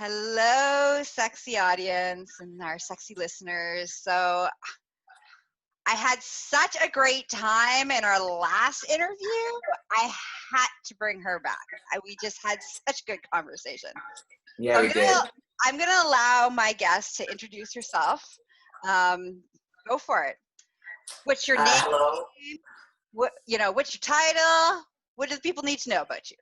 Hello, sexy audience and our sexy listeners. So I had such a great time in our last interview. I had to bring her back. We just had such good conversation. Yeah, we did. I'm going to allow my guest to introduce herself. Go for it. What's your name? Hello. What's your title? What do the people need to know about you?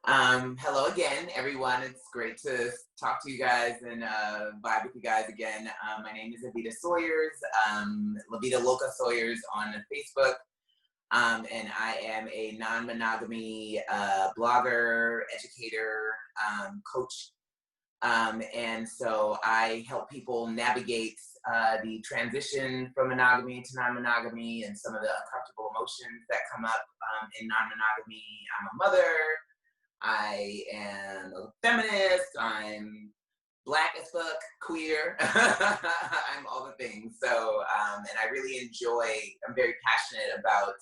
Hello again, everyone. It's great to talk to you guys and vibe with you guys again. My name is Evita Sawyers, Evita Sawyers on Facebook, and I am a non-monogamy blogger, educator, coach, and so I help people navigate the transition from monogamy to non-monogamy and some of the uncomfortable emotions that come up in non-monogamy. I'm a mother. I am a feminist, I'm Black as fuck, queer, I'm all the things. So, and I really I'm very passionate about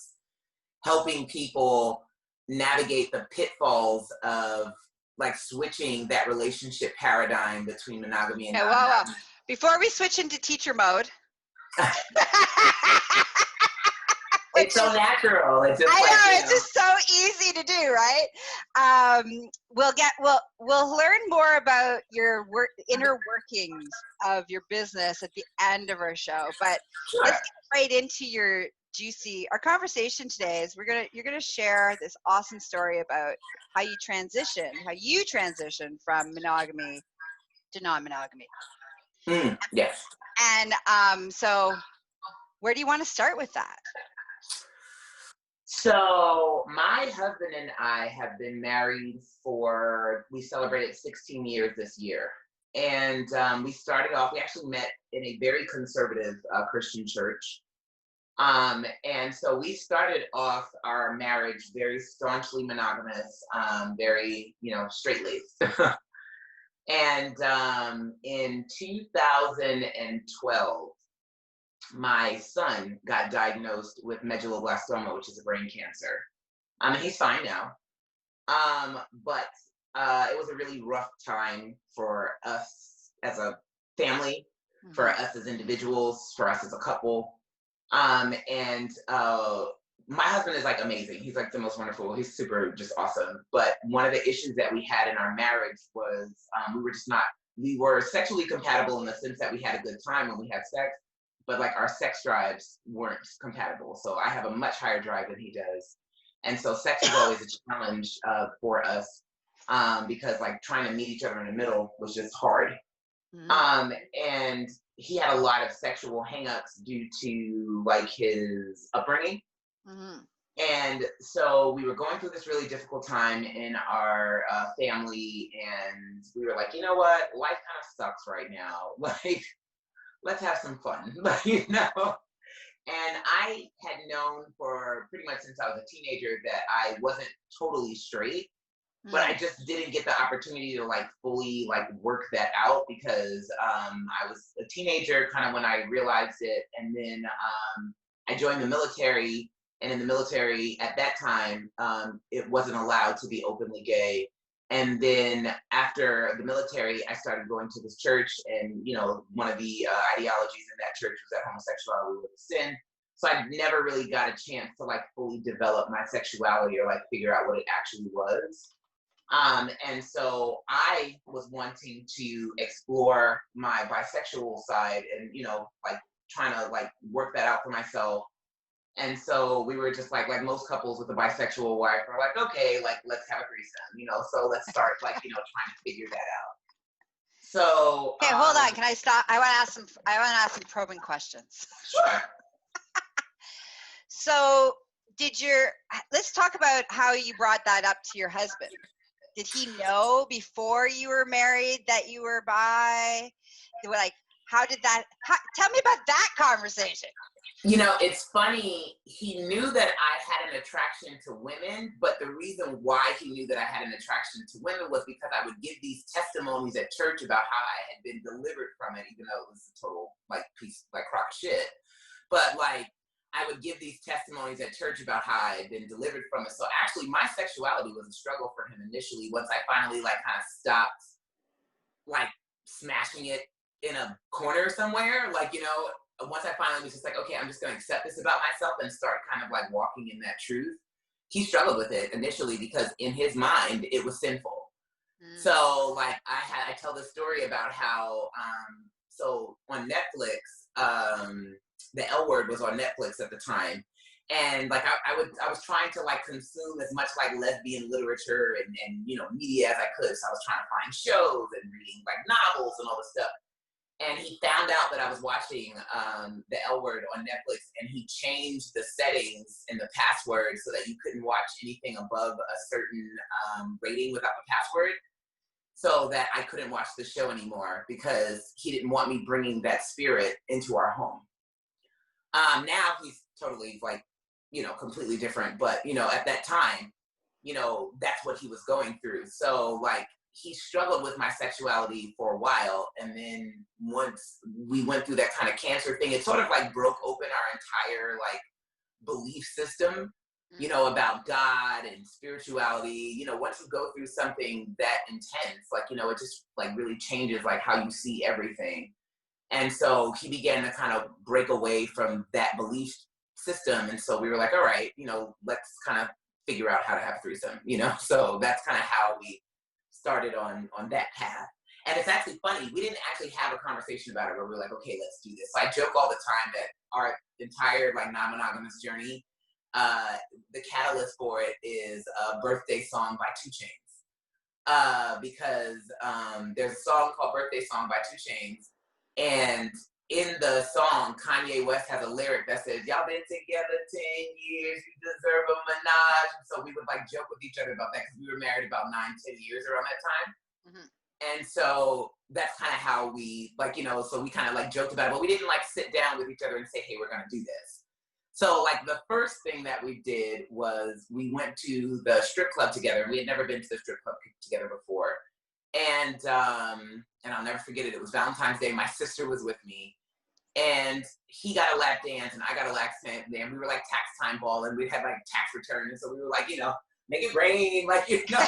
helping people navigate the pitfalls of like switching that relationship paradigm between monogamy and non-monogamy. Before we switch into teacher mode. It's so natural. It's just it's just so easy to do, right? We'll learn more about your inner workings of your business at the end of our show. But let's get right into our conversation today is you're gonna share this awesome story about how you transition from monogamy to non-monogamy. Yes. And so where do you want to start with that? So my husband and I have been married we celebrated 16 years this year. And we actually met in a very conservative Christian church. And so we started off our marriage very staunchly monogamous, very, straight-laced. And in 2012, my son got diagnosed with medulloblastoma, which is a brain cancer. He's fine now. But it was a really rough time for us as a family, for us as individuals, for us as a couple. And my husband is like amazing. He's like the most wonderful. He's super just awesome. But one of the issues that we had in our marriage was we were sexually compatible in the sense that we had a good time when we had sex. But like our sex drives weren't compatible. So I have a much higher drive than he does. And so sex was always a challenge for us because like trying to meet each other in the middle was just hard. And he had a lot of sexual hangups due to like his upbringing. And so we were going through this really difficult time in our family. And we were like, you know what? Life kind of sucks right now. Like, let's have some fun, And I had known for pretty much since I was a teenager that I wasn't totally straight, but I just didn't get the opportunity to like fully like work that out because I was a teenager kind of when I realized it. And then I joined the military, and in the military at that time, it wasn't allowed to be openly gay. And then after the military, I started going to this church, and one of the ideologies in that church was that homosexuality was a sin. So I never really got a chance to like fully develop my sexuality or like figure out what it actually was. And so I was wanting to explore my bisexual side, and like trying to like work that out for myself. And so we were just like most couples with a bisexual wife are like, okay, like let's have a threesome, so let's start like, trying to figure that out. So okay, hold on. Can I stop? I want to ask some probing questions. Sure. So let's talk about how you brought that up to your husband. Did he know before you were married that you were bi? Like, tell me about that conversation. It's funny, he knew that I had an attraction to women, but the reason why he knew that I had an attraction to women was because I would give these testimonies at church about how I had been delivered from it, even though it was a total, like, piece, like, crock of shit. But, like, I would give these testimonies at church about how I had been delivered from it. So actually, my sexuality was a struggle for him initially once I finally, like, kind of stopped like smashing it in a corner somewhere. Like, you know, once I finally was just like, okay, I'm just going to accept this about myself and start kind of like walking in that truth. He struggled with it initially because in his mind, it was sinful. So like I tell the story about how, so on Netflix, the L Word was on Netflix at the time. And like I was trying to like consume as much like lesbian literature and you know media as I could. So I was trying to find shows and reading like novels and all this stuff. And he found out that I was watching the L Word on Netflix, and he changed the settings and the password so that you couldn't watch anything above a certain rating without the password, so that I couldn't watch the show anymore because he didn't want me bringing that spirit into our home. Now he's totally like, you know, completely different. But, you know, at that time, you know, that's what he was going through. So like he struggled with my sexuality for a while. And then once we went through that kind of cancer thing, it sort of like broke open our entire like belief system, you know, about God and spirituality. You know, once you go through something that intense, like, you know, it just like really changes like how you see everything. And so he began to kind of break away from that belief system. And so we were like, all right, you know, let's kind of figure out how to have a threesome, you know? So that's kind of how we started on that path. And it's actually funny, we didn't actually have a conversation about it where we were like, okay, let's do this. So I joke all the time that our entire like non-monogamous journey, the catalyst for it is a birthday song by 2 Chainz. Because there's a song called Birthday Song by 2 Chainz. And in the song, Kanye West has a lyric that says, y'all been together 10 years, you deserve a menage. So we would like joke with each other about that because we were married about 9-10 years around that time. And so that's kind of how we like, you know, so we kind of like joked about it, but we didn't like sit down with each other and say, hey, we're going to do this. So like the first thing that we did was we went to the strip club together. We had never been to the strip club together before. And I'll never forget it. It was Valentine's Day. My sister was with me, and he got a lap dance, and I got a lap dance. And we were like tax time ball, and we had like tax return, and so we were like, you know, make it rain, like, you know.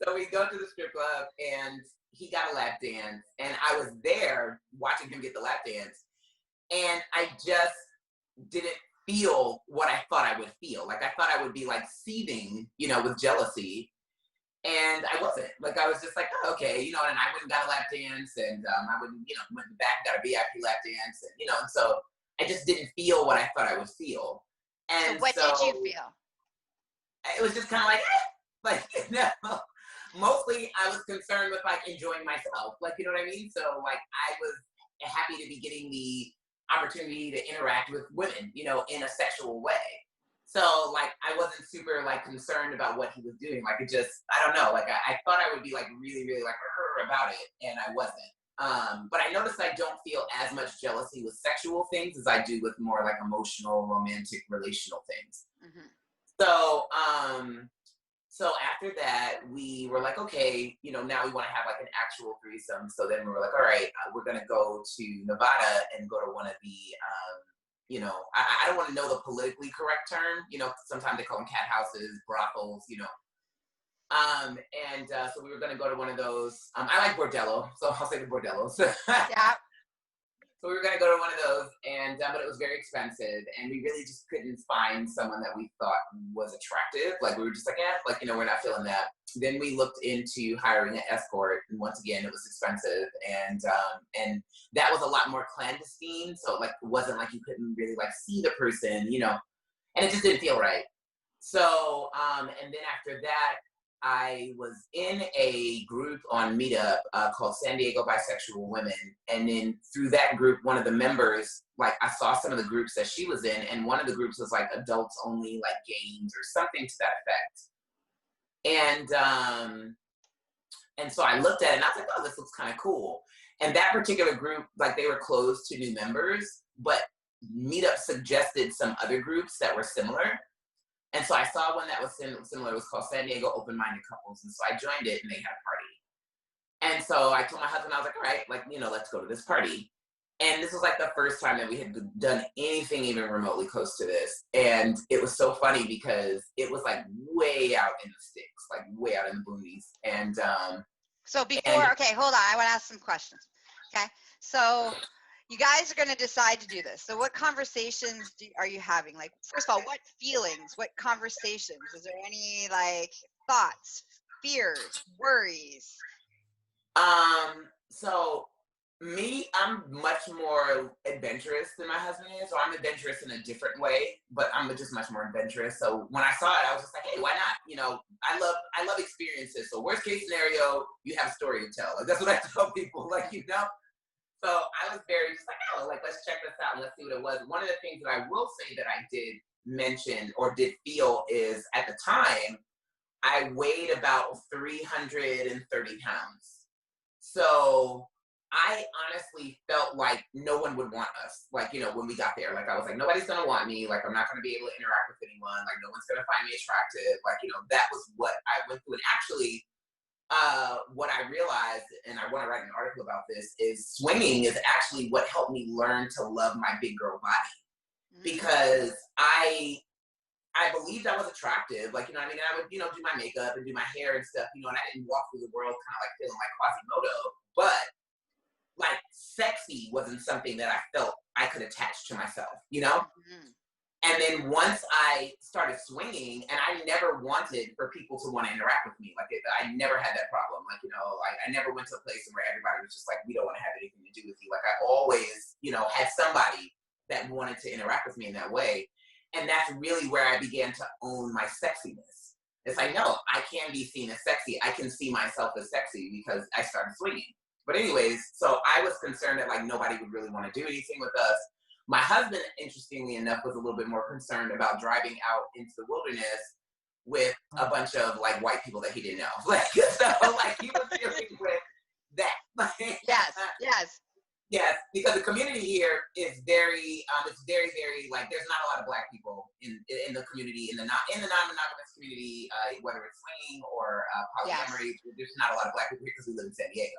So we go to the strip club, and he got a lap dance, and I was there watching him get the lap dance, and I just didn't feel what I thought I would feel. Like I thought I would be like seething, you know, with jealousy, and I wasn't. Like I was just like, oh, okay, you know, and I went and got a lap dance, and I went, you know, went back, got a VIP lap dance, and you know, and so I just didn't feel what I thought I would feel. And so what did you feel? It was just kind of like, you know, mostly I was concerned with like enjoying myself, like, you know what I mean? So like I was happy to be getting the opportunity to interact with women, you know, in a sexual way. So like I wasn't super like concerned about what he was doing. Like it just, I don't know, like I thought I would be like really, really like about it, and I wasn't. But I noticed I don't feel as much jealousy with sexual things as I do with more like emotional, romantic, relational things. So after that, we were like, okay, you know, now we want to have like an actual threesome. So then we were like, all right, we're going to go to Nevada and go to one of the, you know, I don't want to know the politically correct term, you know, sometimes they call them cat houses, brothels, you know. So we were going to go to one of those. I like bordello, so I'll say the bordellos. Yeah. So we were going to go to one of those, and but it was very expensive, and we really just couldn't find someone that we thought was attractive. Like we were just like, like, you know, we're not feeling that. Then we looked into hiring an escort, and once again, it was expensive, and that was a lot more clandestine. So like, it wasn't like you couldn't really like see the person, you know, and it just didn't feel right. So and then after that, I was in a group on Meetup called San Diego Bisexual Women. And then through that group, one of the members, like I saw some of the groups that she was in, and one of the groups was like adults only, like games or something to that effect. And so I looked at it and I was like, oh, this looks kind of cool. And that particular group, like they were closed to new members, but Meetup suggested some other groups that were similar. And so I saw one that was similar. It was called San Diego Open-Minded Couples. And so I joined it, and they had a party. And so I told my husband, I was like, all right, like, you know, let's go to this party. And this was like the first time that we had done anything even remotely close to this. And it was so funny because it was like way out in the sticks, like way out in the boonies. And so before, okay, hold on. I want to ask some questions. Okay. So you guys are going to decide to do this. So what conversations are you having? Like, first of all, what feelings, what conversations? Is there any like thoughts, fears, worries? So me, I'm much more adventurous than my husband is. So I'm adventurous in a different way, but I'm just much more adventurous. So when I saw it, I was just like, hey, why not? You know, I love experiences. So worst case scenario, you have a story to tell. Like that's what I tell people, like, you know. So I was very just like, oh, like let's check this out and let's see what it was. One of the things that I will say that I did mention or did feel is at the time, I weighed about 330 pounds. So I honestly felt like no one would want us. Like, you know, when we got there, like I was like, nobody's gonna want me. Like, I'm not gonna be able to interact with anyone. Like, no one's gonna find me attractive. Like, you know, that was what I went through. And actually, what I realized, and I want to write an article about this, is swinging is actually what helped me learn to love my big girl body. Because I believed I was attractive, like, you know what I mean? I would, you know, do my makeup and do my hair and stuff, you know, and I didn't walk through the world kind of like feeling like Quasimodo, but like sexy wasn't something that I felt I could attach to myself, you know? And then once I started swinging, and I never wanted for people to want to interact with me. Like, I never had that problem. Like, you know, I never went to a place where everybody was just like, we don't want to have anything to do with you. Like, I always, you know, had somebody that wanted to interact with me in that way. And that's really where I began to own my sexiness. It's like, no, I can be seen as sexy. I can see myself as sexy because I started swinging. But anyways, so I was concerned that like nobody would really want to do anything with us. My husband, interestingly enough, was a little bit more concerned about driving out into the wilderness with a bunch of like white people that he didn't know. Like, so like he was dealing with that. Yes, because the community here is very, it's very, very like there's not a lot of Black people in the community, in the non-monogamous community, whether it's swinging or polyamory. There's not a lot of Black people here because we live in San Diego.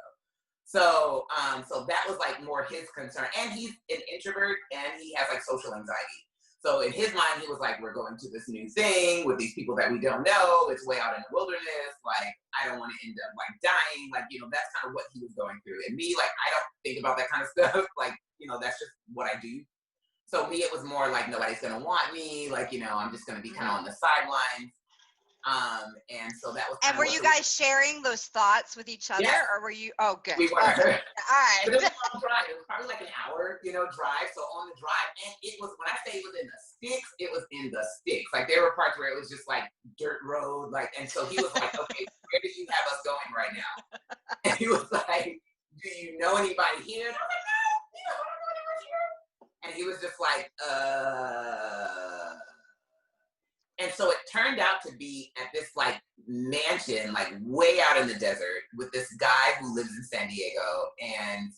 So, so that was like more his concern. And he's an introvert and he has like social anxiety. So in his mind, he was like, we're going to this new thing with these people that we don't know. It's way out in the wilderness. Like, I don't want to end up like dying. Like, you know, that's kind of what he was going through. And me, like, I don't think about that kind of stuff. Like, you know, that's just what I do. So me, it was more like, nobody's going to want me. Like, you know, I'm just going to be kind of on the sidelines. And so that was. And were you guys sharing those thoughts with each other, or were you? Oh, good. We were. All right. But it was a long drive. It was probably like an hour, you know, drive. So on the drive, and it was when I say it was in the sticks, it was in the sticks. Like there were parts where it was just like dirt road, like. And so he was like, "Okay, where do you have us going right now?" And he was like, "Do you know anybody here?" And I was like, "No, you know, I don't know anyone here." And he was just like, And so it turned out to be at this like mansion, like way out in the desert with this guy who lives in San Diego. And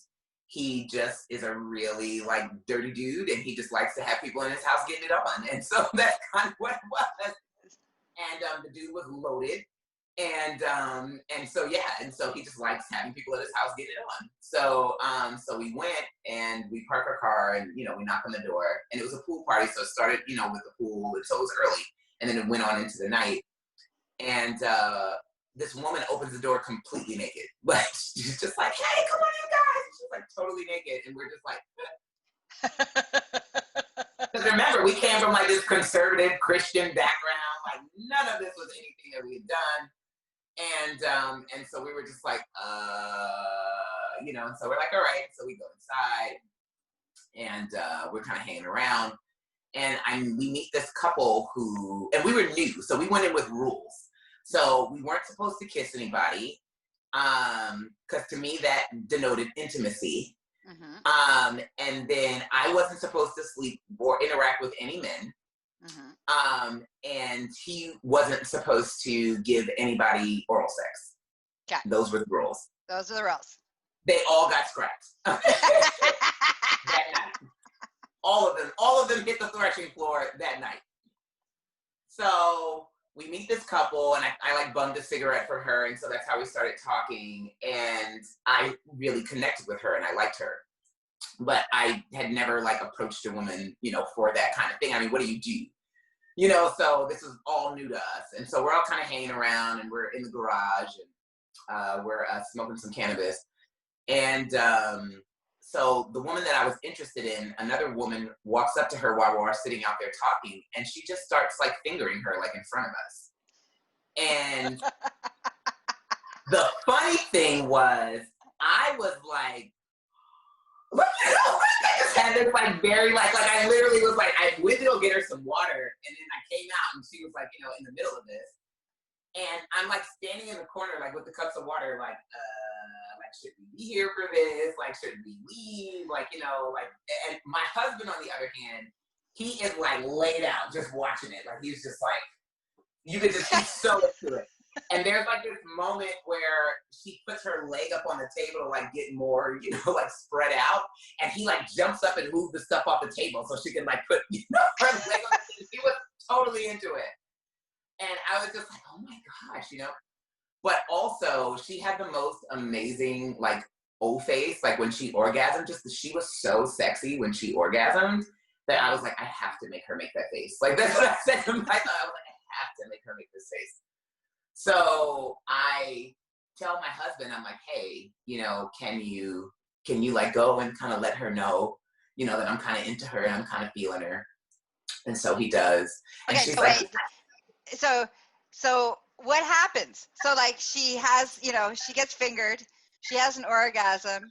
he just is a really like dirty dude. And he just likes to have people in his house getting it on. And so that's kind of what it was. And the dude was loaded. And so, yeah. And so he just likes having people at his house getting it on. So, so we went and we parked our car and, you know, we knocked on the door and it was a pool party. So it started, you know, with the pool. And so it was early. And then it went on into the night. And this woman opens the door completely naked. Like, she's just like, hey, come on in, guys. She's like totally naked. And we're just like, because remember, we came from like this conservative Christian background. Like, none of this was anything that we had done. And so we were just like, you know, and so we're like, all right. So we go inside and we're kind of hanging around. And we meet this couple who, and we were new, so we went in with rules. So we weren't supposed to kiss anybody, because to me that denoted intimacy. And then I wasn't supposed to sleep or interact with any men. And he wasn't supposed to give anybody oral sex. Okay. Those were the rules. Those are the rules. They all got scrapped. That night. All of them hit the threshing floor that night. So we meet this couple and I like bummed a cigarette for her. And so that's how we started talking. And I really connected with her and I liked her. but I had never like approached a woman, you know, for that kind of thing. I mean, what do you do? You know, so this was all new to us. And so we're all kind of hanging around and we're in the garage and we're smoking some cannabis. And so the woman that I was interested in, another woman walks up to her while we're sitting out there talking, and she just starts like fingering her like in front of us. And the funny thing was, I was like, look at I just had this like very like I literally was like, I went to go get her some water, and then I came out and she was like, you know, in the middle of this. And I'm like standing in the corner, like with the cups of water, like should we be here for this? Like, should we leave? Like, you know, like, and my husband, on the other hand, he is like laid out just watching it. Like, he's just like, you could just, he's so into it. And there's like this moment where she puts her leg up on the table to like get more, you know, like spread out. And he like jumps up and moves the stuff off the table so she can like put, you know, her leg on the table. She was totally into it. And I was just like, oh my gosh, you know. But also, she had the most amazing, like, O-face, like, when she orgasmed, just she was so sexy when she orgasmed that I was like, I have to make her make that face. Like, that's what I said to myself. I was like, I have to make her make this face. So I tell my husband, I'm like, hey, you know, can you, like, go and kind of let her know, you know, that I'm kind of into her and I'm kind of feeling her. And so he does. And Okay, she's so like, wait. So what happens? So like she has, you know, she gets fingered, she has an orgasm.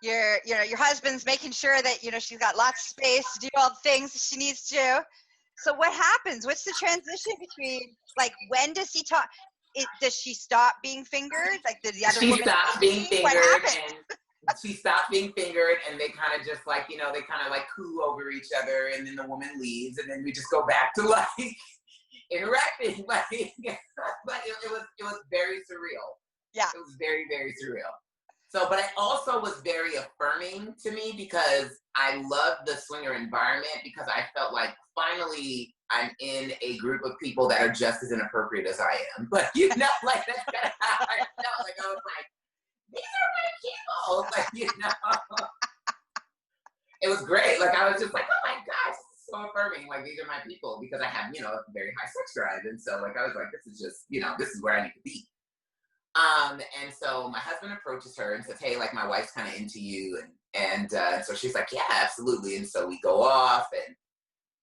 Your husband's making sure that, you know, she's got lots of space to do all the things that she needs to do. So what happens? What's the transition between, like, when does he talk? Does she stop being fingered? Like, did the other woman? She stopped being fingered, and she stopped being fingered, and they kind of just like, you know, they kind of like coo over each other, and then the woman leaves, and then we just go back to like interacting. Like, but it was very surreal. Yeah, it was very, very surreal. So, but it also was very affirming to me because I loved the swinger environment, because I felt like finally I'm in a group of people that are just as inappropriate as I am. But you know, like that's kind of how I felt. Like I was like, these are my people. Like, you know, it was great. Like I was just like, oh my gosh, this is so affirming. Like these are my people, because I have, you know, a very high sex drive, and so like I was like, this is just, you know, this is where I need to be. And so my husband approaches her and says, hey, like my wife's kind of into you. And so she's like, yeah, absolutely. And so we go off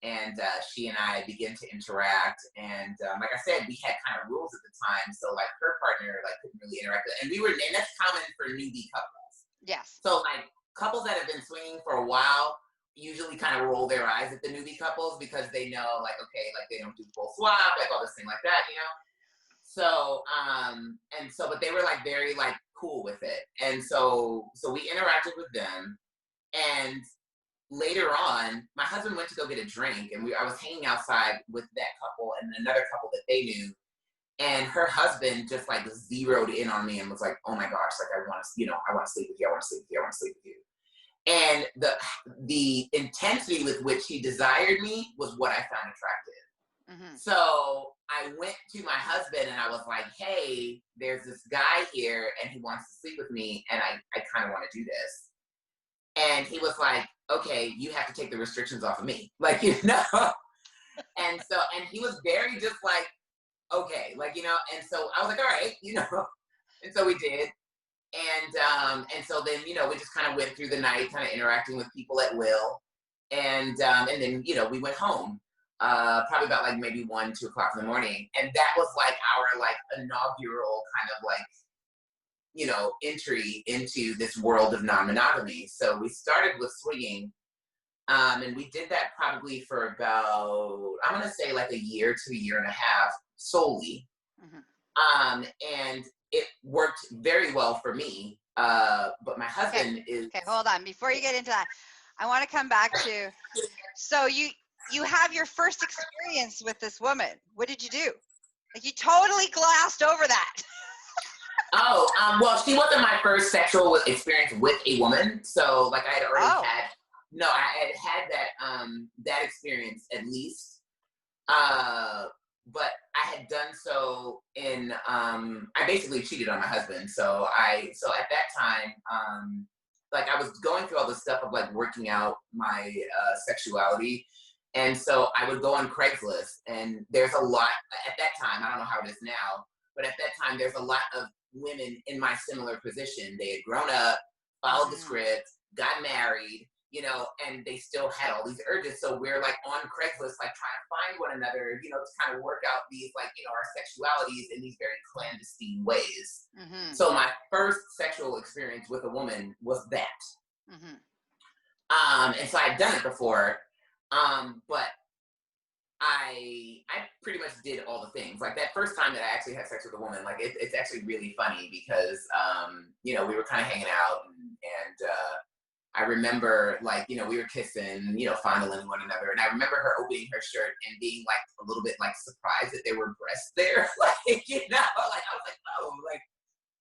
and she and I begin to interact. And like I said, we had kind of rules at the time. So like her partner, like couldn't really interact with, and that's common for newbie couples. yes. So like couples that have been swinging for a while usually kind of roll their eyes at the newbie couples, because they know like, okay, like they don't do full swap, like all this thing like that, you know? So, but they were like very like cool with it. And so we interacted with them. And later on, my husband went to go get a drink, and I was hanging outside with that couple and another couple that they knew. And her husband just like zeroed in on me and was like, oh my gosh, like I want to, you know, I want to sleep with you. I want to sleep with you. I want to sleep with you. And the intensity with which he desired me was what I found attractive. Mm-hmm. So I went to my husband and I was like, hey, there's this guy here and he wants to sleep with me, and I kind of want to do this. And he was like, okay, you have to take the restrictions off of me. Like, you know? and he was very just like, okay, like, you know, and so I was like, all right, you know, and so we did. And so then, you know, we just kind of went through the night, kind of interacting with people at will. And then, you know, we went home. Probably about like maybe 1, 2 o'clock in the morning. And that was like our like inaugural kind of like, you know, entry into this world of non-monogamy. So we started with swinging, and we did that probably for about, I'm going to say like a year to a year and a half solely. Mm-hmm. And it worked very well for me. But my husband is... Okay, hold on. Before you get into that, I want to come back to, so you have your first experience with this woman. What did you do? Like, you totally glossed over that. Well, she wasn't my first sexual experience with a woman. So, like, I had already I had that experience at least. But I had done so in, I basically cheated on my husband. So at that time, like I was going through all this stuff of like working out my sexuality. And so I would go on Craigslist, and there's a lot at that time, I don't know how it is now, but at that time there's a lot of women in my similar position. They had grown up, followed the script, got married, you know, and they still had all these urges. So we're like on Craigslist, like trying to find one another, you know, to kind of work out these, like, you know, our sexualities in these very clandestine ways. So my first sexual experience with a woman was that. And so I'd done it before, but I pretty much did all the things. Like that first time that I actually had sex with a woman, like it's actually really funny because, you know, we were kind of hanging out and I remember, like, you know, we were kissing, you know, fondling one another. And I remember her opening her shirt and being, like, a little bit, like, surprised that there were breasts there. Like, you know, like, I was like, oh, like,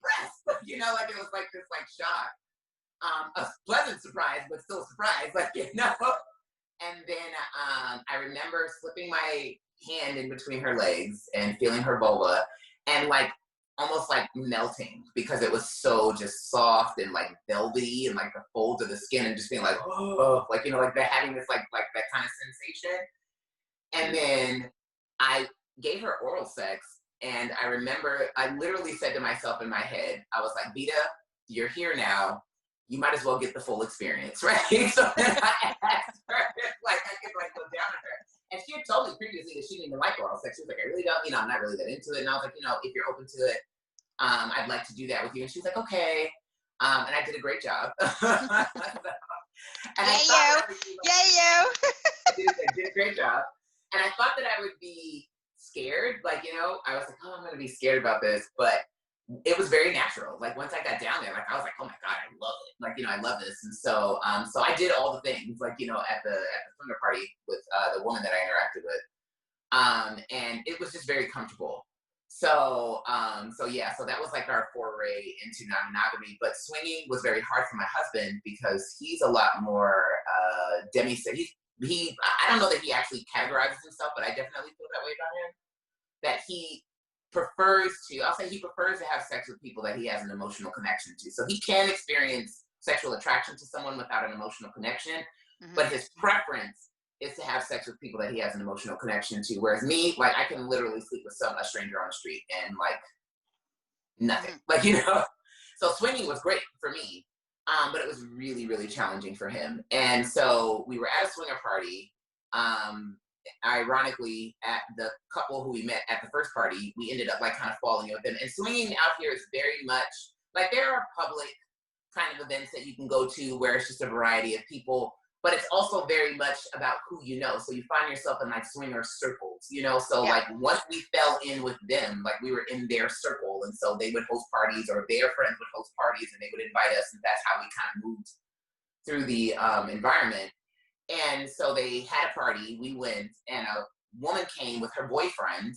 breasts. You know, like, it was, like, this, like, shock. A pleasant surprise, but still surprise. Like, you know. And then I remember slipping my hand in between her legs and feeling her vulva. And, like, almost like melting because it was so just soft and like velvety and like the folds of the skin and just being like, oh, like, you know, like they're having this like that kind of sensation. And then I gave her oral sex, and I remember I literally said to myself in my head, I was like, Vita, you're here now. You might as well get the full experience, right? So then I asked her if like I could like go down on her. And she had told me previously that she didn't even like oral sex. She was like, I really don't, you know, I'm not really that into it. And I was like, you know, if you're open to it, I'd like to do that with you. And she was like, okay. And I did a great job. I did a great job. And I thought that I would be scared. Like, you know, I was like, oh, I'm going to be scared about this. But it was very natural. Like once I got down there, like I was like, oh my God, I love it. Like, you know, I love this. And so, so I did all the things, like, you know, at the swinger party with the woman that I interacted with. And it was just very comfortable. So, yeah, so that was like our foray into non-monogamy. But swinging was very hard for my husband because he's a lot more demi-sex. I don't know that he actually categorizes himself, but I definitely feel that way about him. That he prefers to have sex with people that he has an emotional connection to. So he can experience sexual attraction to someone without an emotional connection, but his preference is to have sex with people that he has an emotional connection to. Whereas me, like I can literally sleep with a stranger on the street and like nothing, like, you know. So swinging was great for me, but it was really, really challenging for him. And so we were at a swinger party. Ironically, at the couple who we met at the first party, we ended up like kind of falling in with them. And swinging out here is very much like there are public kind of events that you can go to where it's just a variety of people, but it's also very much about who you know. So you find yourself in like swinger circles, you know. So like once we fell in with them, like we were in their circle, and so they would host parties or their friends would host parties and they would invite us, and that's how we kind of moved through the environment. And so they had a party, we went, and a woman came with her boyfriend,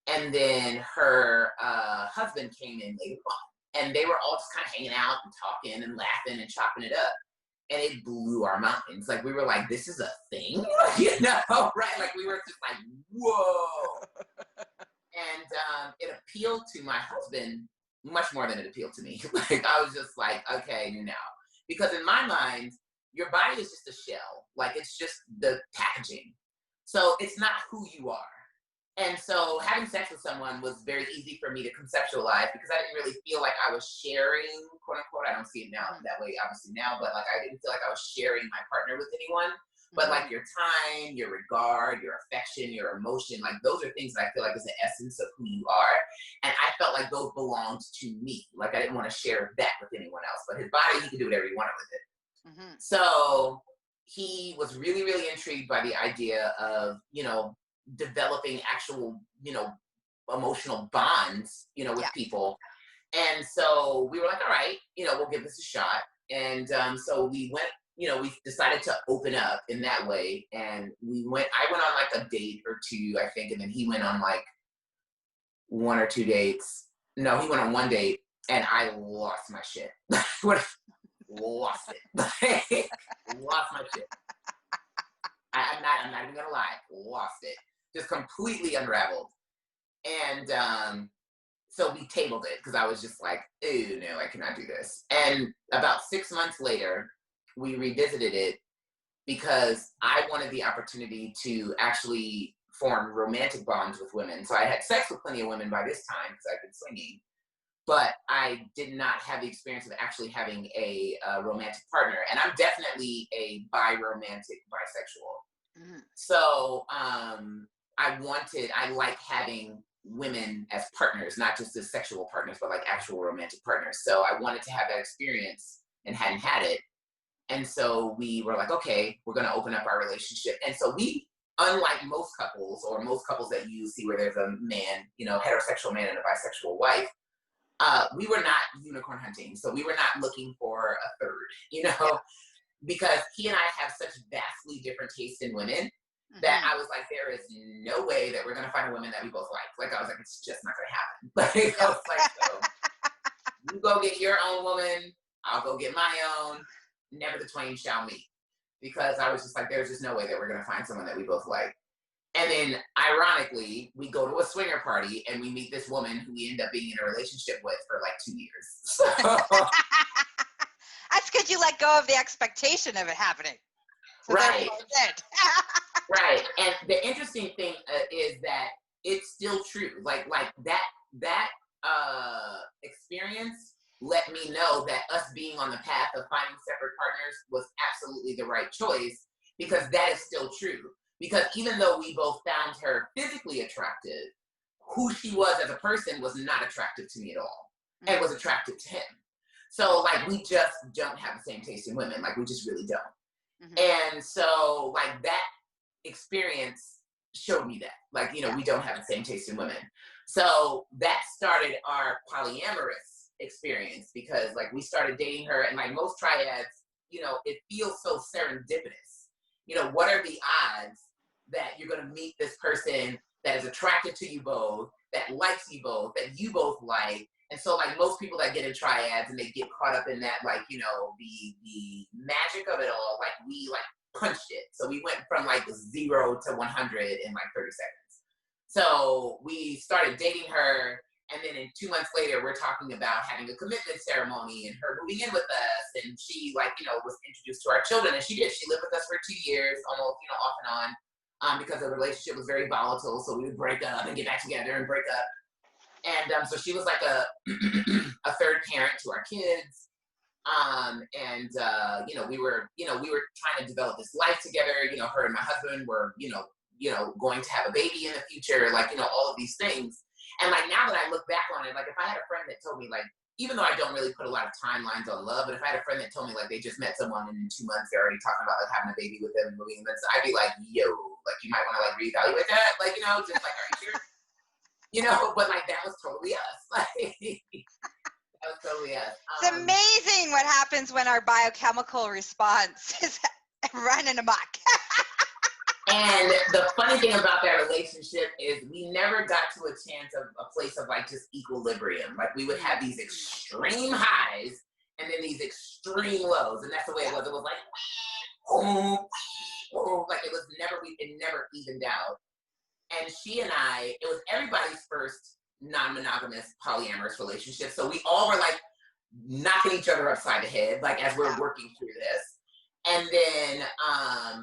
and then her husband came in later on. And they were all just kind of hanging out and talking and laughing and chopping it up. And it blew our minds. Like, we were like, this is a thing? You know, right? Like, we were just like, whoa. And it appealed to my husband much more than it appealed to me. Like, I was just like, okay, now. Because in my mind, your body is just a shell. Like, it's just the packaging. So it's not who you are. And so having sex with someone was very easy for me to conceptualize because I didn't really feel like I was sharing, quote unquote. I don't see it now that way, obviously now, but like I didn't feel like I was sharing my partner with anyone. But like your time, your regard, your affection, your emotion, like those are things that I feel like is the essence of who you are. And I felt like those belonged to me. Like I didn't want to share that with anyone else. But his body, he could do whatever he wanted with it. So he was really, really intrigued by the idea of, developing actual, emotional bonds, with people. And so we were like, all right, we'll give this a shot. And so we went, we decided to open up in that way. And I went on like a date or two, I think. And then he went on like one or two dates. No, he went on one date and I lost my shit. Lost it. Lost my shit. I'm not even gonna lie. Lost it. Just completely unraveled. And so we tabled it because I was just like, ew, no, I cannot do this. And about 6 months later, we revisited it because I wanted the opportunity to actually form romantic bonds with women. So I had sex with plenty of women by this time because I've been swinging, but I did not have the experience of actually having a romantic partner. And I'm definitely a bi-romantic bisexual. Mm. So I like having women as partners, not just as sexual partners, but like actual romantic partners. So I wanted to have that experience and hadn't had it. And so we were like, okay, we're going to open up our relationship. And so we, unlike most couples or most couples that you see where there's a man, you know, heterosexual man and a bisexual wife, we were not unicorn hunting. So we were not looking for a third, you know, because he and I have such vastly different tastes in women that I was like, there is no way that we're going to find a woman that we both like. Like, I was like, it's just not going to happen. Like, I was like, so you go get your own woman, I'll go get my own. Never the twain shall meet. Because I was just like, there's just no way that we're going to find someone that we both like. And then, ironically, we go to a swinger party and we meet this woman who we end up being in a relationship with for like 2 years. So, that's because you let go of the expectation of it happening. So right. It. Right. And the interesting thing is that it's still true. Like that experience let me know that us being on the path of finding separate partners was absolutely the right choice, because that is still true. Because even though we both found her physically attractive, who she was as a person was not attractive to me at all, and was attractive to him. So like, we just don't have the same taste in women. Like, we just really don't. And so like, that experience showed me that, like, you know, we don't have the same taste in women. So that started our polyamorous experience, because like, we started dating her, and like most triads, you know, it feels so serendipitous. You know, what are the odds that you're going to meet this person that is attracted to you both, that likes you both, that you both like? And so like, most people that get in triads and they get caught up in that, like, you know, the magic of it all, like, we like punched it. So we went from like 0 to 100 in like 30 seconds. So we started dating her, and then 2 months later, we're talking about having a commitment ceremony and her moving in with us. And she, like, you know, was introduced to our children, and she did. She lived with us for 2 years, almost, you know, off and on, because the relationship was very volatile. So we would break up and get back together and break up. And so she was like a a third parent to our kids. You know, we were trying to develop this life together. You know, her and my husband were, you know, going to have a baby in the future, like, you know, all of these things. And like, now that I look back on it, like, if I had a friend that told me, like, even though I don't really put a lot of timelines on love, but if I had a friend that told me like they just met someone and in 2 months they're already talking about like having a baby with them and moving them, I'd be like, yo, like, you might want to like reevaluate that, like, you know, just like, are you sure? You know, but like, that was totally us. Like, that was totally us. It's amazing what happens when our biochemical response is running amok. And the funny thing about that relationship is we never got to a place of like just equilibrium. Like, we would have these extreme highs and then these extreme lows. And that's the way it was. It was like, like, it never evened out. And she and I, it was everybody's first non-monogamous polyamorous relationship. So we all were like knocking each other upside the head, like, as we're working through this. And then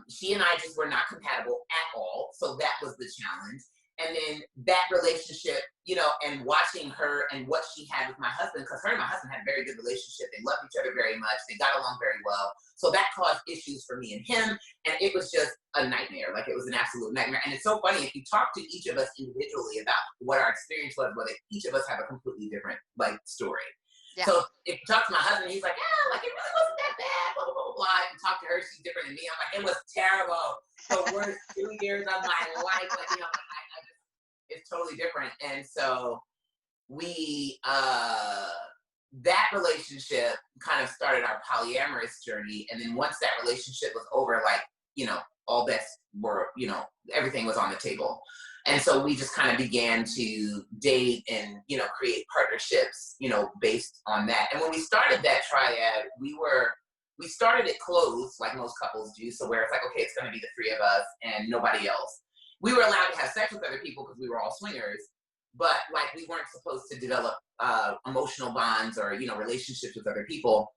she and I just were not compatible at all. So that was the challenge. And then that relationship, you know, and watching her and what she had with my husband, because her and my husband had a very good relationship. They loved each other very much. They got along very well. So that caused issues for me and him. And it was just a nightmare. Like, it was an absolute nightmare. And it's so funny, if you talk to each of us individually about what our experience was, whether each of us have a completely different, like, story. Yeah. So if you talk to my husband, he's like, yeah, like, it really wasn't that bad, blah, blah, blah, blah. If you talk to her, she's different than me. I'm like, it was terrible. The worst 2 years of my life. Like, you know, it's totally different. And so we, that relationship kind of started our polyamorous journey. And then once that relationship was over, like, you know, all bets were, you know, everything was on the table. And so we just kind of began to date and, you know, create partnerships, you know, based on that. And when we started that triad, we started it closed, like most couples do. So where it's like, okay, it's going to be the three of us and nobody else. We were allowed to have sex with other people because we were all swingers, but like we weren't supposed to develop emotional bonds or, you know, relationships with other people.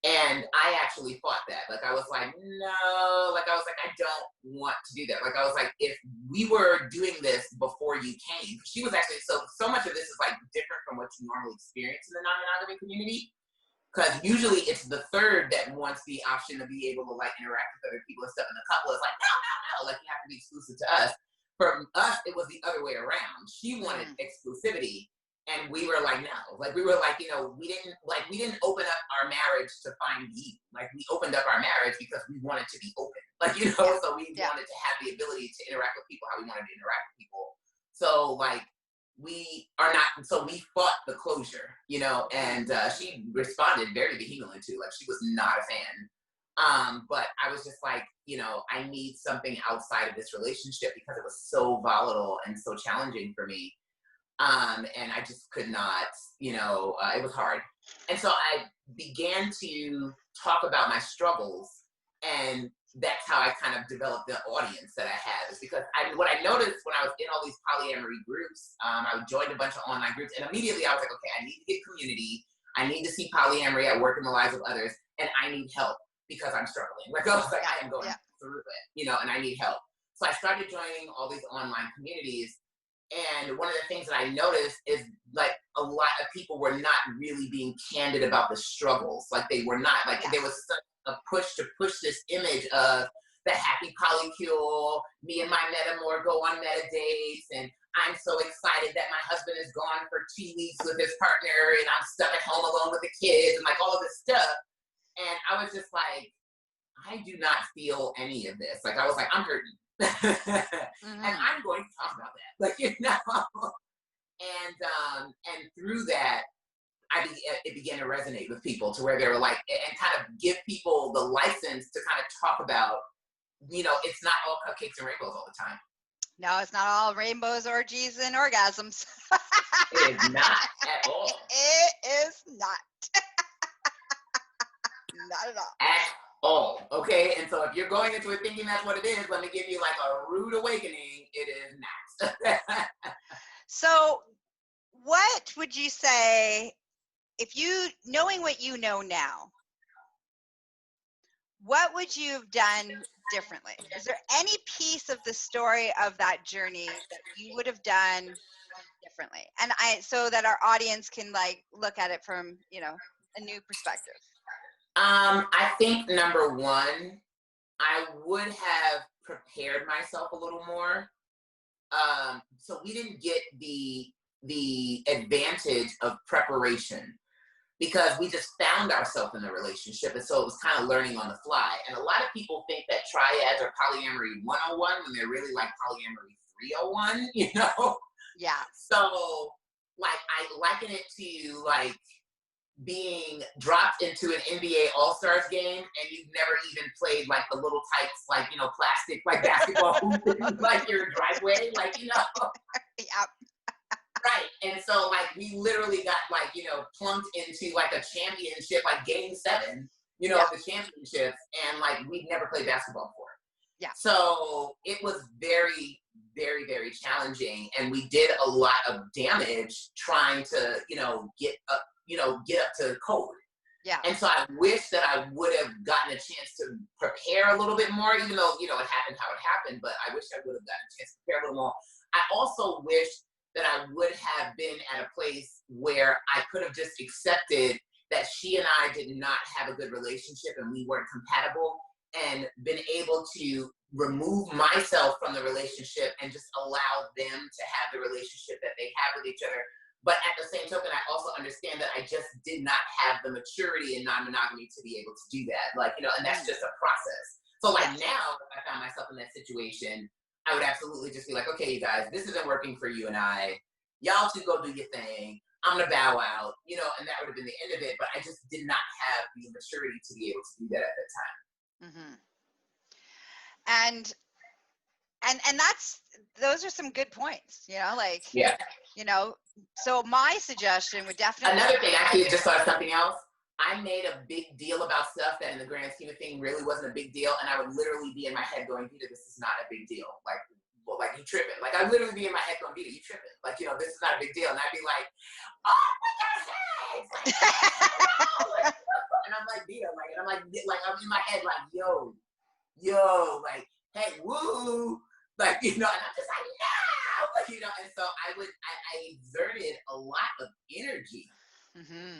And I actually fought that. Like, I was like, no, like, I was like, I don't want to do that. Like, I was like, if we were doing this before you came, she was actually, so much of this is like different from what you normally experience in the non-monogamy community. Because usually it's the third that wants the option to be able to like interact with other people and stuff. And the couple is like, no, no, no, like you have to be exclusive to us. For us, it was the other way around. She wanted exclusivity. And we were like, no, like we were like, you know, we didn't open up our marriage to find you. Like we opened up our marriage because we wanted to be open. Like, you know, so we wanted to have the ability to interact with people how we wanted to interact with people. So like we fought the closure, you know, and she responded very vehemently to, like, she was not a fan. But I was just like, you know, I need something outside of this relationship because it was so volatile and so challenging for me. And I just could not, you know, it was hard. And so I began to talk about my struggles, and that's how I kind of developed the audience that I had, is because what I noticed when I was in all these polyamory groups, I joined a bunch of online groups, and immediately I was like, okay, I need to get community. I need to see polyamory at work in the lives of others, and I need help because I'm struggling. Like, I was like, I am going through it, you know, and I need help. So I started joining all these online communities. And one of the things that I noticed is like a lot of people were not really being candid about the struggles. Like they were not, like there was such a push to push this image of the happy polycule, me and my metamor go on meta dates, and I'm so excited that my husband is gone for 2 weeks with his partner and I'm stuck at home alone with the kids and like all of this stuff. And I was just like, I do not feel any of this. Like I was like, I'm hurting. And I'm going to talk about that, like, you know, and through that, it began to resonate with people to where they were like, and kind of give people the license to kind of talk about, you know, it's not all cupcakes and rainbows all the time. No, it's not all rainbows, orgies, and orgasms. It is not at all. It is not. Not at all. At all. Okay, and so if you're going into it thinking that's what it is, let me give you like a rude awakening. It is not. So what would you say, if you, knowing what you know now, what would you have done differently? Is there any piece of the story of that journey that you would have done differently? And so that our audience can like look at it from, you know, a new perspective. I think number one, I would have prepared myself a little more. So we didn't get the advantage of preparation because we just found ourselves in the relationship. And so it was kind of learning on the fly. And a lot of people think that triads are polyamory 101 when they're really like polyamory 301, you know? Yeah. So like I liken it to like being dropped into an NBA All-Stars game and you've never even played like the little tights, like, you know, plastic, like basketball hoop, like your driveway, like, you know. Yep. Right. And so like we literally got like, you know, plunked into like a championship, like game 7, you know, of the championships, and like we'd never played basketball before. Yeah. So it was very, very, very challenging, and we did a lot of damage trying to, you know, get up to code. Yeah. And so I wish that I would have gotten a chance to prepare a little bit more, even though, you know, it happened how it happened, but I wish I would have gotten a chance to prepare a little more. I also wish that I would have been at a place where I could have just accepted that she and I did not have a good relationship and we weren't compatible, and been able to remove myself from the relationship and just allow them to have the relationship that they have with each other. But at the same token, I also understand that I just did not have the maturity in non-monogamy to be able to do that. Like, you know, and that's just a process. So like now, if I found myself in that situation, I would absolutely just be like, okay, you guys, this isn't working for you and I. Y'all two go do your thing. I'm gonna bow out, you know, and that would have been the end of it. But I just did not have the maturity to be able to do that at that time. Mm-hmm. And those are some good points, you know, like, you know, so my suggestion would definitely. Another thing, actually, just thought of something else. I made a big deal about stuff that in the grand scheme of things really wasn't a big deal. And I would literally be in my head going, Vita, this is not a big deal. Like, unbelievable. Like, you tripping. Like, I'd literally be in my head going, Vita, you tripping. Like, you know, this is not a big deal. And I'd be like, oh my God, thanks. Like, no. And I'm like, Vita, like, and I'm like, I'm in my head, like, yo, like, hey, woo. Like, you know, and I'm just like, no. Like, you know, and so I exerted a lot of energy.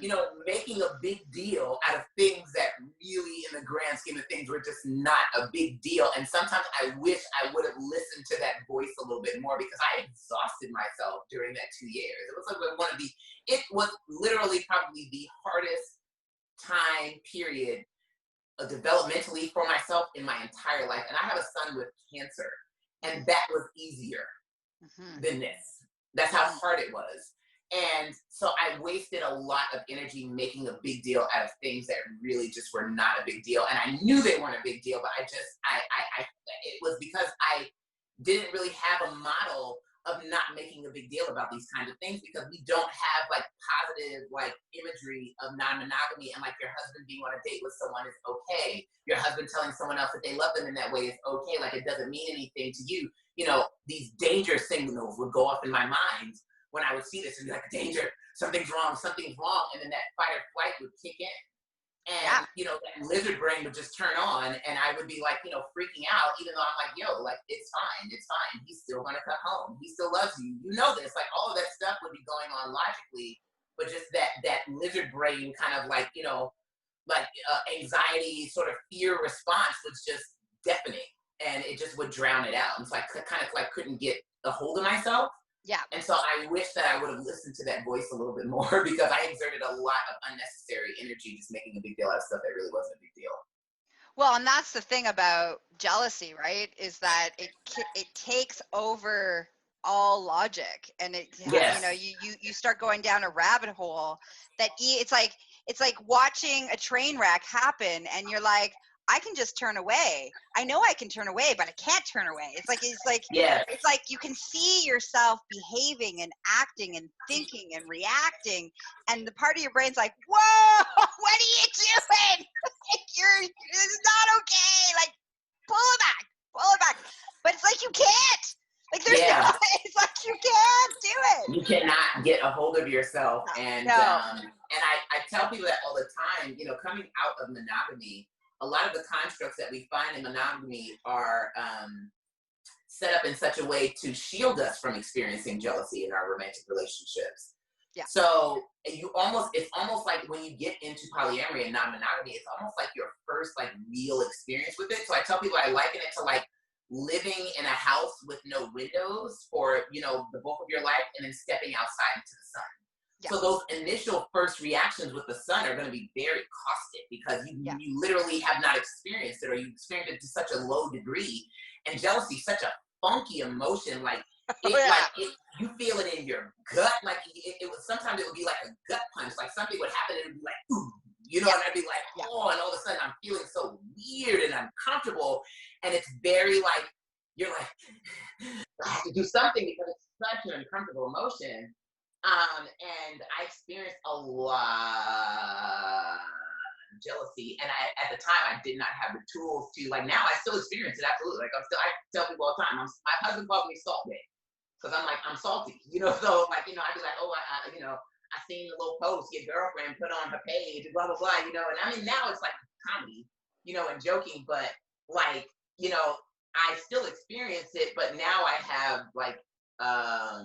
You know, making a big deal out of things that really, in the grand scheme of things, were just not a big deal. And sometimes I wish I would have listened to that voice a little bit more, because I exhausted myself during that 2 years. It was like it was literally probably the hardest time period developmentally for myself in my entire life. And I have a son with cancer, and that was easier than this. That's how hard it was. And so I wasted a lot of energy making a big deal out of things that really just were not a big deal. And I knew they weren't a big deal, but it was because I didn't really have a model of not making a big deal about these kinds of things, because we don't have like positive like imagery of non-monogamy, and like your husband being on a date with someone is okay. Your husband telling someone else that they love them in that way is okay. Like, it doesn't mean anything to you. You know, these danger signals would go off in my mind when I would see this and be like, danger, something's wrong. And then that fight or flight would kick in. And, you know, that lizard brain would just turn on, and I would be like, you know, freaking out, even though I'm like, yo, like, it's fine. He's still going to come home. He still loves you. You know this. Like, all of that stuff would be going on logically, but just that lizard brain kind of like, you know, like anxiety, sort of fear response was just deafening, and it just would drown it out. And so I kind of like couldn't get a hold of myself. Yeah. And so I wish that I would have listened to that voice a little bit more, because I exerted a lot of unnecessary energy just making a big deal out of stuff that really wasn't a big deal. Well, and that's the thing about jealousy, right? Is that it takes over all logic, and you know, you start going down a rabbit hole that it's like watching a train wreck happen, and you're like, I can just turn away. I know I can turn away, but I can't turn away. It's like you can see yourself behaving and acting and thinking and reacting, and the part of your brain's like, whoa, what are you doing? This is not okay. Like, pull it back. But it's like you can't. Like, there's it's like you can't do it. You cannot get a hold of yourself. And I tell people that all the time, you know, coming out of monogamy, a lot of the constructs that we find in monogamy are set up in such a way to shield us from experiencing jealousy in our romantic relationships. Yeah. So it's almost like when you get into polyamory and non-monogamy, it's almost like your first like real experience with it. So I tell people I liken it to like living in a house with no windows for, you know, the bulk of your life, and then stepping outside into the sun. Yeah. So those initial first reactions with the sun are going to be very caustic, because you literally have not experienced it, or you experienced it to such a low degree. And jealousy is such a funky emotion. Like, you feel it in your gut. Like it was, sometimes it would be like a gut punch. Like something would happen and it would be like, ooh, you know, and I'd be like, oh, and all of a sudden I'm feeling so weird and uncomfortable. And it's very like, you're like, I have to do something, because it's such an uncomfortable emotion. And I experienced a lot of jealousy, and at the time I did not have the tools to, like, now I still experience it, absolutely. Like, I tell people all the time, my husband calls me salt babe, because I'm like, I'm salty, you know. So like, you know, I'd be like, oh, I you know, I seen the little post your girlfriend put on her page, blah blah blah, you know. And I mean, now it's like comedy, you know, and joking, but like, you know, I still experience it, but now I have like I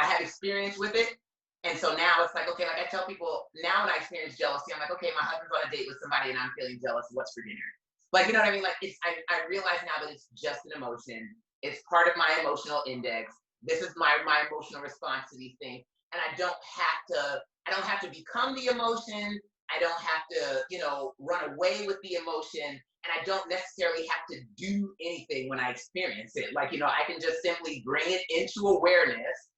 have experience with it. And so now it's like, okay, like I tell people now when I experience jealousy, I'm like, okay, my husband's on a date with somebody and I'm feeling jealous. What's for dinner? Like, you know what I mean? Like, I realize now that it's just an emotion. It's part of my emotional index. This is my emotional response to these things. And I don't have to become the emotion. I don't have to, you know, run away with the emotion. And I don't necessarily have to do anything when I experience it. Like, you know, I can just simply bring it into awareness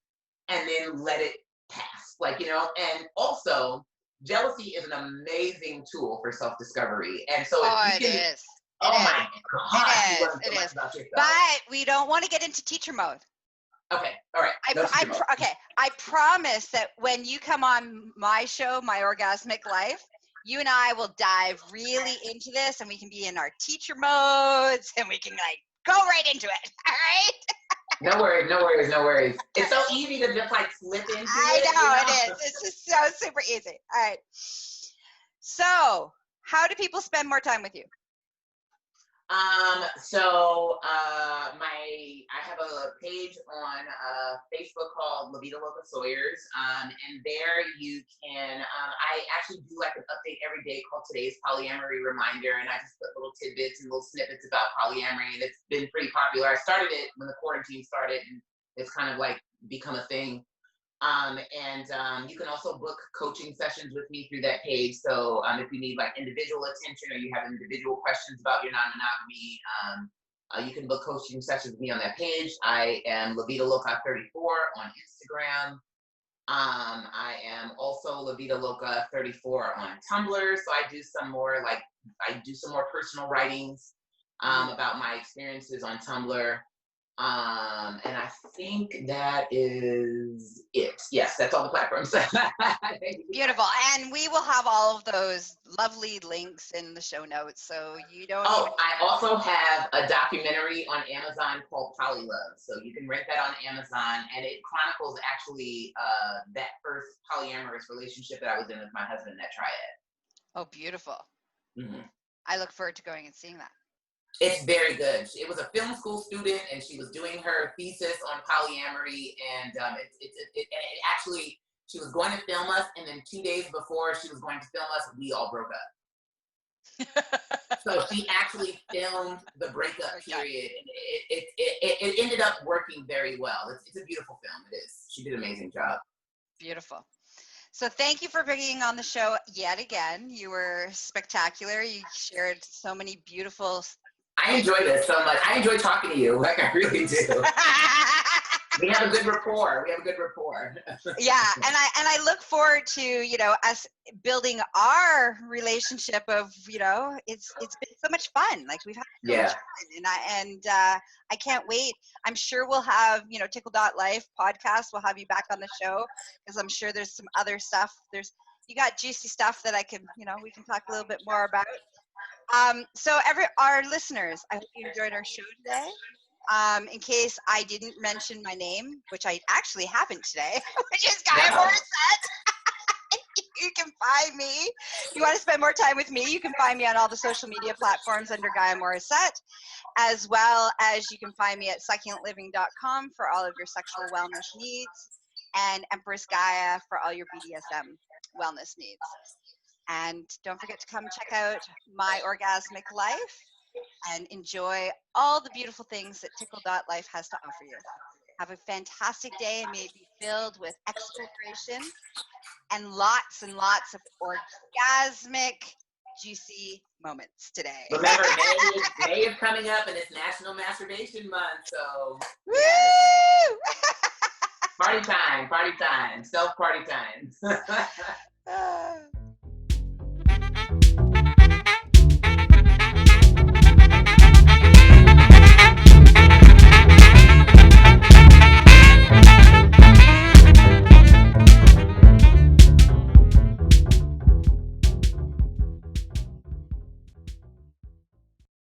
and then let it pass. Like, you know, and also jealousy is an amazing tool for self-discovery. And so it is. Oh my God. It is. But we don't want to get into teacher mode. Okay. All right. I promise that when you come on my show, My Orgasmic Life, you and I will dive really into this, and we can be in our teacher modes, and we can like go right into it. All right. No worries, no worries, no worries. It's so easy to just like slip into I it. know it is. It's just so super easy. All right. So, how do people spend more time with you? I have a page on Facebook called Evita Sawyers, and there you can. I actually do like an update every day called Today's Polyamory Reminder, and I just put little tidbits and little snippets about polyamory, and it's been pretty popular. I started it when the quarantine started, and it's kind of like become a thing. You can also book coaching sessions with me through that page. So if you need like individual attention or you have individual questions about your non-monogamy, you can book coaching sessions with me on that page. I am Levita Loca 34 on Instagram. I am also Levita Loca 34 on Tumblr. So I do some more personal writings about my experiences on Tumblr. And I think that is it. Yes, that's all the platforms. Beautiful. And we will have all of those lovely links in the show notes. So you don't. I also have a documentary on Amazon called Polylove. So you can rent that on Amazon. And it chronicles actually that first polyamorous relationship that I was in with my husband, that triad. Oh, beautiful. Mm-hmm. I look forward to going and seeing that. It's very good. It was a film school student, and she was doing her thesis on polyamory, and actually, she was going to film us, and then 2 days before she was going to film us, we all broke up. So she actually filmed the breakup period, and it ended up working very well. It's a beautiful film. It is. She did an amazing job. Beautiful. So thank you for being on the show yet again. You were spectacular. You shared so many beautiful. I enjoy this so much. I enjoy talking to you. Like, I really do. We have a good rapport. Yeah, and I look forward to, us building our relationship of, it's been so much fun. Like, we've had so much fun, and I can't wait. I'm sure we'll have, Tickle.life podcast. We'll have you back on the show, because I'm sure there's some other stuff. You got juicy stuff that I can, we can talk a little bit more about. So our listeners, I hope you enjoyed our show today. In case I didn't mention my name, which I actually haven't today, which is Gaia Morissette. You can find me. If you want to spend more time with me, you can find me on all the social media platforms under Gaia Morissette, as well as you can find me at succulentliving.com for all of your sexual wellness needs, and Empress Gaia for all your BDSM wellness needs. And don't forget to come check out My Orgasmic Life and enjoy all the beautiful things that Tickle.life has to offer you. Have a fantastic day, and may it be filled with exploration and lots of orgasmic, juicy moments today. Remember, May is coming up, and it's National Masturbation Month, so woo! Party time, self-party time.